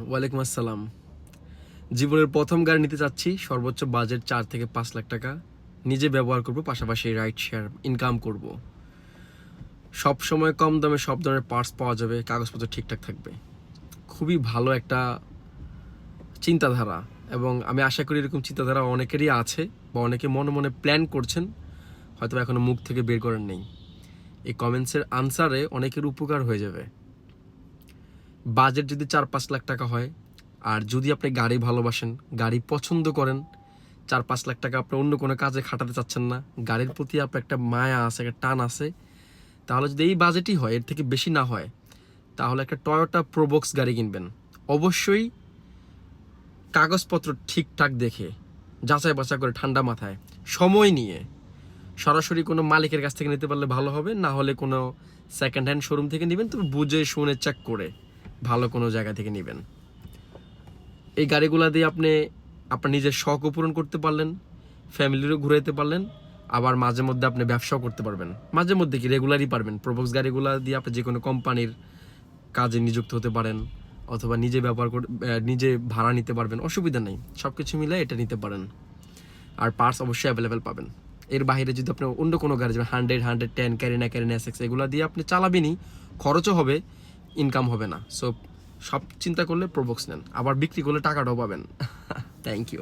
ওয়ালাইকুম আসসালাম। জীবনের প্রথম গাড়ি নিতে চাচ্ছি, সর্বোচ্চ বাজেট 4 থেকে 5 লাখ টাকা। নিজে ব্যবহার করব, পাশাপাশি রাইড শেয়ার ইনকাম করব। সব সময় কম দামে সব ধরনের পার্টস পাওয়া যাবে, কাগজপত্র ঠিকঠাক থাকবে। খুবই ভালো একটা চিন্তাধারা, এবং আমি আশা করি এরকম চিন্তাধারা অনেকেরই আছে বা অনেকে মনে মনে প্ল্যান করছেন, হয়তো এখনো মুখ থেকে বের করেন নেই। এই কমেন্টসের আনসারে অনেকের উপকার হয়ে যাবে। বাজেট যদি 4-5 লাখ টাকা হয়, আর যদি আপনি গাড়ি ভালোবাসেন, গাড়ি পছন্দ করেন, 4-5 লাখ টাকা আপনি অন্য কোনো কাজে খাটাতে চাচ্ছেন না, গাড়ির প্রতি আপনার একটা মায়া আছে, একটা টান আছে, তাহলে যদি এই বাজেটই হয়, এর থেকে বেশি না হয়, তাহলে একটা টয়োটা প্রোবক্স গাড়ি কিনবেন। অবশ্যই কাগজপত্র ঠিকঠাক দেখে, যাচাই বাছাই করে, ঠান্ডা মাথায়, সময় নিয়ে, সরাসরি কোনো মালিকের কাছ থেকে নিতে পারলে ভালো হবে, না হলে কোনো সেকেন্ড হ্যান্ড শোরুম থেকে নেবেন, তবে বুঝে শুনে চেক করে ভালো কোনো জায়গা থেকে নেবেন। এই গাড়িগুলো দিয়ে আপনি আপনার নিজের শখও পূরণ করতে পারলেন, ফ্যামিলিরও ঘুরাইতে পারলেন, আবার মাঝে মধ্যে আপনি ব্যবসাও করতে পারবেন। মাঝে মধ্যে কি, রেগুলারই পারবেন। প্রোবক্স গাড়িগুলো দিয়ে আপনি যে কোনো কোম্পানির কাজে নিযুক্ত হতে পারেন, অথবা নিজে ব্যবহার করে নিজে ভাড়া নিতে পারবেন, অসুবিধা নেই। সব কিছু মিলে এটা নিতে পারেন। আর পার্টস অবশ্যই অ্যাভেলেবেল পাবেন। এর বাইরে যদি আপনি অন্য কোনো গাড়ি, যেমন 100, 110, ক্যারিনা এসএক্স, এগুলো দিয়ে আপনি চালাবেনই, খরচও হবে, ইনকাম হবে না। সো সব চিন্তা করলে প্রোবক্স নেন, আবার বিক্রি করলে টাকাটাও পাবেন। Thank you.